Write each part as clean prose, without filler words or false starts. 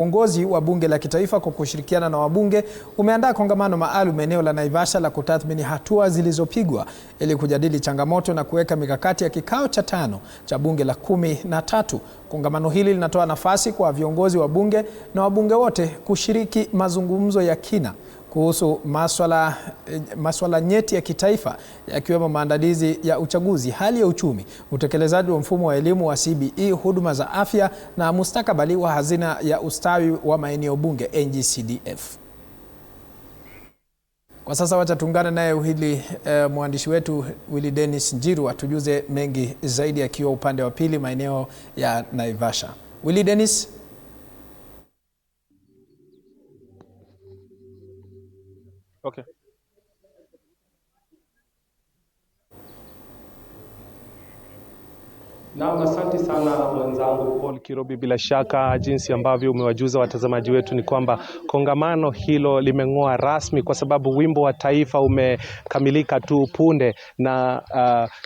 Uongozi wa bunge la kitaifa kwa kushirikiana na wabunge umeandaa kongamano maalum eneo la Naivasha la kutathmini hatua zilizopigwa ili kujadili changamoto na kuweka mikakati ya kikao cha 5 cha bunge la 13. Kongamano hili linatoa nafasi kwa viongozi wa bunge na wabunge wote kushiriki mazungumzo ya kina kuhusu masuala nyeti ya kitaifa yakiwemo maandalizi ya uchaguzi, hali ya uchumi, utekelezaji wa mfumo wa elimu wa CBE, huduma za afya na mustakabali wa hazina ya ustawi wa maeneo bunge NGCDF. Kwa sasa wacha tuungane naye mwandishi wetu Willy Dennis Njiru atujuze mengi zaidi akiwa upande wa pili maeneo ya Naivasha. Willy Dennis. Okay. Na asante sana mwenzangu Paul Kirobi. Bila shaka jinsi ambavyo umewajuza watazamaji wetu ni kwamba kongamano hilo limeng'oa rasmi kwa sababu wimbo wa taifa umekamilika tu punde, na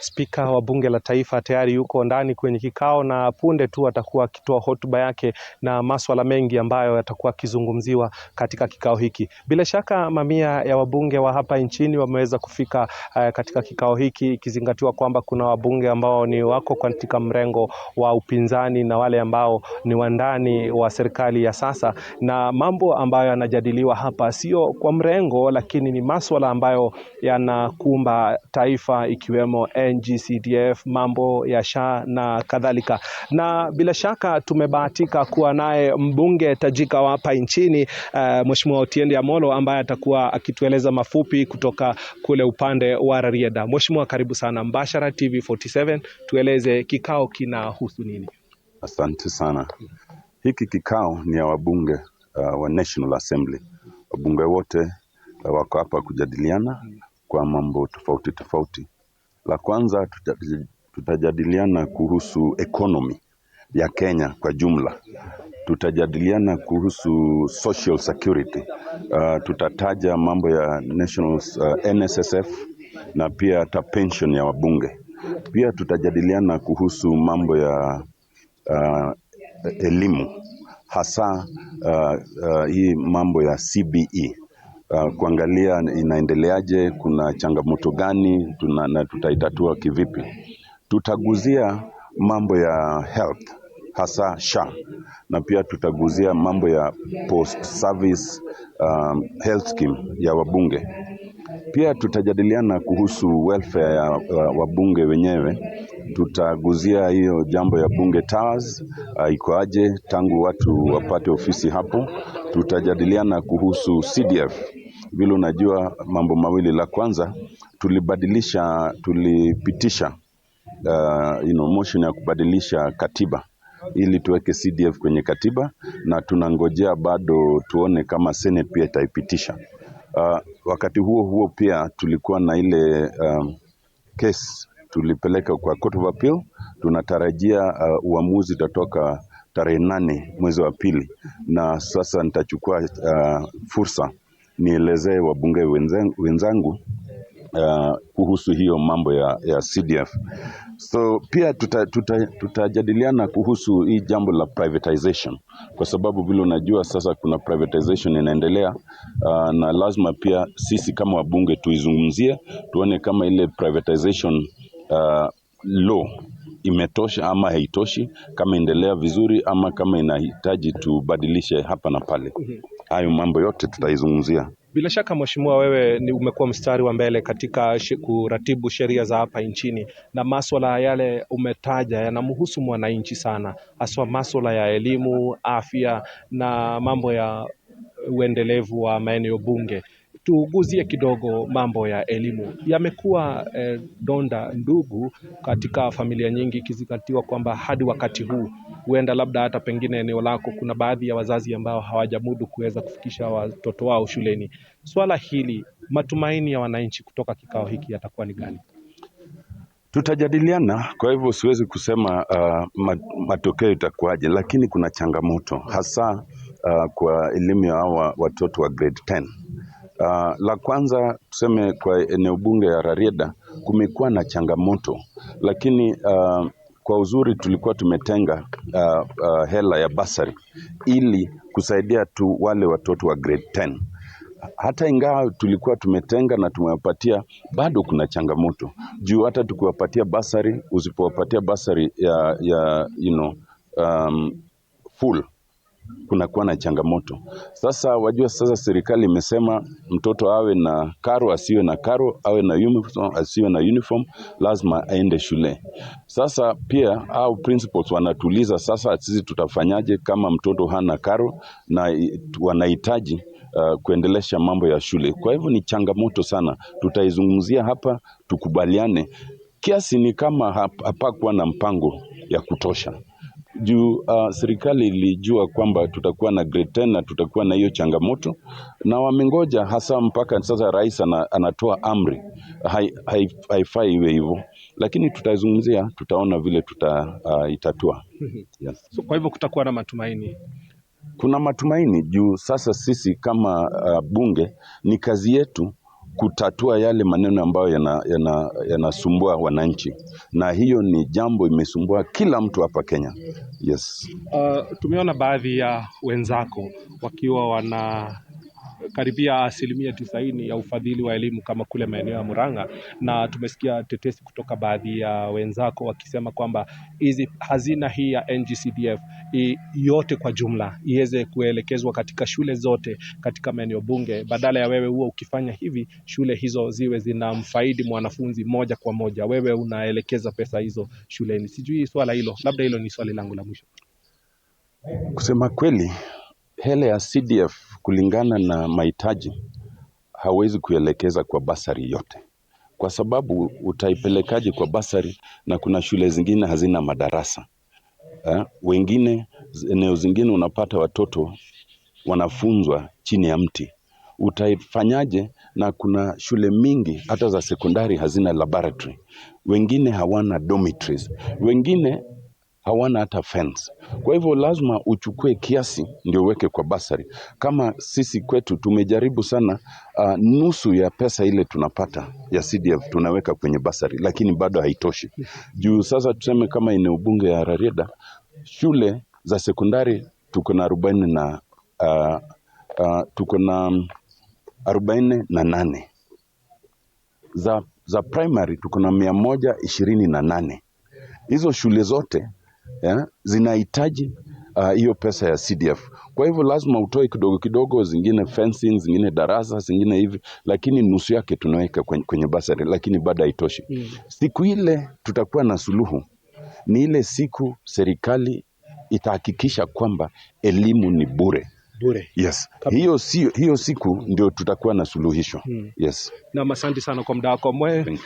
spika wa bunge la taifa tayari yuko ndani kwenye kikao, na punde tu atakuwa akitoa hotuba yake na masuala mengi ambayo yatakuwa kizungumziwa katika kikao hiki. Bila shaka mamia ya wabunge wa hapa nchini wameweza kufika katika kikao hiki, ikizingatiwa kwamba kuna wabunge ambao ni wako katika mrengo wa upinzani na wale ambao ni wandani wa serikali ya sasa, na mambo ambayo yanajadiliwa hapa sio kwa mrengo, lakini ni masuala ambayo yanakumba taifa ikiwemo NGCDF, mambo ya SHA na kadhalika. Na bila shaka tumebahatika kuwa naye mbunge tajika wa hapa nchini, Mheshimiwa Otiende Amollo, ambaye atakuwa akitueleza mafupi kutoka kule upande wa Rarieda. Mheshimiwa, karibu sana Mbashara TV 47, tueleze kikao kinahusu nini? Asante sana. Hiki kikao ni ya wabunge wa National Assembly. Wabunge wote wako hapa kujadiliana kwa mambo tofauti tofauti. La kwanza tutajadiliana kuhusu economy ya Kenya kwa jumla. Tutajadiliana kuhusu social security. Tutataja mambo ya national NSSF na pia hata pension ya wabunge. Pia tutajadiliana kuhusu mambo ya elimu, hasa hii mambo ya CBE, kuangalia inaendeleaje, kuna changamoto gani na tutaitatua kivipi. Tutaguzia mambo ya health, hasa SHA, na pia tutaguzia mambo ya post service health scheme ya wabunge. Pia tutajadiliana kuhusu welfare ya wabunge wenyewe. Tutaguzia hiyo jambo ya bunge towers, iko aje tangu watu wapate ofisi hapo. Tutajadiliana kuhusu CDF. Vile unajua mambo mawili, la kwanza tulipitisha motion ya kubadilisha katiba ili tuweke CDF kwenye katiba, na tunangojea bado tuone kama Senate pia itaipitisha. Wakati huo pia tulikuwa na ile case tulipeleka kwa Court of Appeal. Tunatarajia uamuzi utatoka tarehe 8 mwezi wa pili, na sasa nitachukua fursa nielezee wabunge wenzangu kuhusu hiyo mambo ya CDF. So pia tutajadiliana kuhusu hii jambo la privatization, kwa sababu vile unajua sasa kuna privatization inaendelea, na lazima pia sisi kama wabunge tuizungumzie, tuone kama ile privatization law imetosha ama haitoshi, kama endelea vizuri ama kama inahitaji tubadilishe hapa na pale. Hayo mambo yote tutaizungumzia. Bila shaka Mheshimiwa, wewe umekuwa mstari wa mbele katika kuratibu sheria za hapa nchini, na masuala yale umetaja yanamhusu mwananchi sana, hasa masuala ya elimu, afya na mambo ya uendelevu wa maeneo bunge. Tuguzie kidogo mambo ya elimu. Yamekuwa donda ndugu katika familia nyingi, ikizingatiwa kwamba hadi wakati huu huenda labda hata pengine eneo lako kuna baadhi ya wazazi ambao hawajamudu kuweza kufikisha watoto wao shuleni. Swala hili, matumaini ya wananchi kutoka kikao hiki yatakuwa ni gani? Tutajadiliana, kwa hivyo siwezi kusema matokeo itakuwaje, lakini kuna changamoto hasa kwa elimu ya hawa watoto wa grade 10. La kwanza tuseme kwa eneo bunge ya Rarieda kumekuwa na changamoto, lakini kwa uzuri tulikuwa tumetenga hela ya basari ili kusaidia tu wale watoto wa grade 10. Hata ingawa tulikuwa tumetenga na tumewapatia, bado kuna changamoto. Juu hata tukiwapatia basari, usipowapatia basari ya full, kunakuwa na changamoto. Sasa wajua, sasa serikali imesema mtoto awe na karo, asiwe na karo, awe na uniform, asiwe na uniform, lazima aende shule. Sasa pia au principals wanatuliza sasa sisi tutafanyaje kama mtoto hana karo na wanahitaji kuendelesha mambo ya shule. Kwa hivyo ni changamoto sana. Tutaizungumzia hapa, tukubaliane. Kiasi ni kama hapakuwa na mpango ya kutosha. Juu serikali ilijua kwamba tutakuwa na grade 10 na tutakuwa na hiyo changamoto, na wamengoja hasa mpaka sasa rais anatoa amri. Haifai iwe hivyo, lakini tutazungumzia, tutaona vile itatua. Yes. So, kwa hivyo kutakuwa na matumaini. Kuna matumaini juu sasa sisi kama bunge ni kazi yetu kutatua yale maneno ambayo yanasumbua wananchi, na hiyo ni jambo imesumbua kila mtu hapa Kenya. Yes. Tumeona baadhi ya wenzako wakiwa karibia 90% ya ufadhili wa elimu kama kule maeneo ya Murang'a, na tumesikia tetesi kutoka baadhi ya wenzako wakisema kwamba hizi hazina hii ya NG-CDF yote kwa jumla iweze kuelekezwa katika shule zote katika maeneo bunge, badala ya wewe huo ukifanya hivi shule hizo ziwe zinamfaidi mwanafunzi moja kwa moja, wewe unaelekeza pesa hizo shuleni. Sijui swala hilo, labda hilo ni swali langu la mwisho. Kusema kweli, hele ya CDF kulingana na mahitaji hawezi kuelekeza kwa basari yote, kwa sababu utaipelekaje kwa basari na kuna shule zingine hazina madarasa. Wengine eneo zingine unapata watoto wanafunzwa chini ya mti. Utaifanyaje? Na kuna shule mingi hata za sekondari hazina laboratory. Wengine hawana dormitories. Wengine hawana hata fence. Kwa hivyo lazima uchukue kiasi ndio uweke kwa basari. Kama sisi kwetu tumejaribu sana, nusu ya pesa ile tunapata ya CDF tunaweka kwenye basari, lakini bado haitoshi. Juu sasa tuseme kama eneo bunge ya Rarieda, shule za sekondari tuko na 48. Za primary tuko na 128. Hizo shule zote zinahitaji hiyo pesa ya CDF. Kwa hivyo lazima utoe kidogo kidogo, zingine fencing, zingine darasa, zingine hivi, lakini nusu yake tunaweka kwenye basari, lakini bado haitoshi. Siku ile tutakuwa na suluhu ni ile siku serikali itahakikisha kwamba elimu ni bure. Yes. Hiyo siku ndio tutakuwa na suluhisho. Yes. Na asante sana kwa muda wako.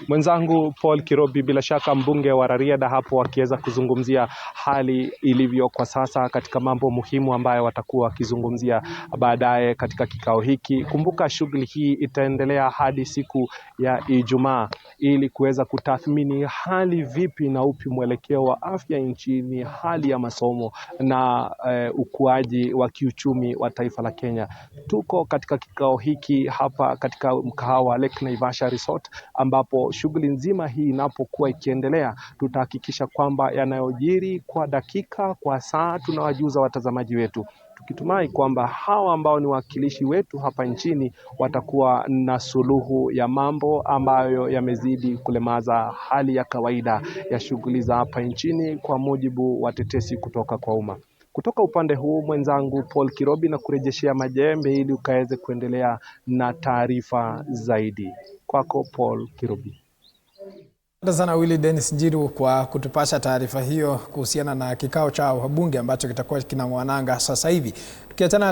Mwenzangu Paul Kirobi, bila shaka mbunge wa Rarieda hapo akiweza kuzungumzia hali ilivyo kwa sasa katika mambo muhimu ambayo watakuwa wakizungumzia baadaye katika kikao hiki. Kumbuka shughuli hii itaendelea hadi siku ya Ijumaa ili kuweza kutathmini hali vipi na upi mwelekeo wa afya nchini, hali ya masomo na ukuaji wa kiuchumi wa taifa la Kenya. Tuko katika kikao hiki hapa katika mkahawa Lake Naivasha Resort, ambapo shughuli nzima hii inapokuwa ikiendelea, tutahakikisha kwamba yanayojiri kwa dakika, kwa saa, tunawajuza watazamaji wetu, tukitumai kwamba hawa ambao ni wakilishi wetu hapa nchini watakuwa na suluhu ya mambo ambayo yamezidi kulemaza hali ya kawaida ya shughuli za hapa nchini, kwa mujibu wa tetesi kutoka kwa umma. Kutoka upande huu mwenzangu Paul Kirobi na kurejeshea majembe ili ukaweze kuendelea na taarifa zaidi. Kwako Paul Kirobi. Asante sana Willy Dennis Njiru kwa kutupasha taarifa hiyo kuhusiana na kikao cha wabunge ambacho kitakuwa kinang'oananga sasa hivi. Tukiachana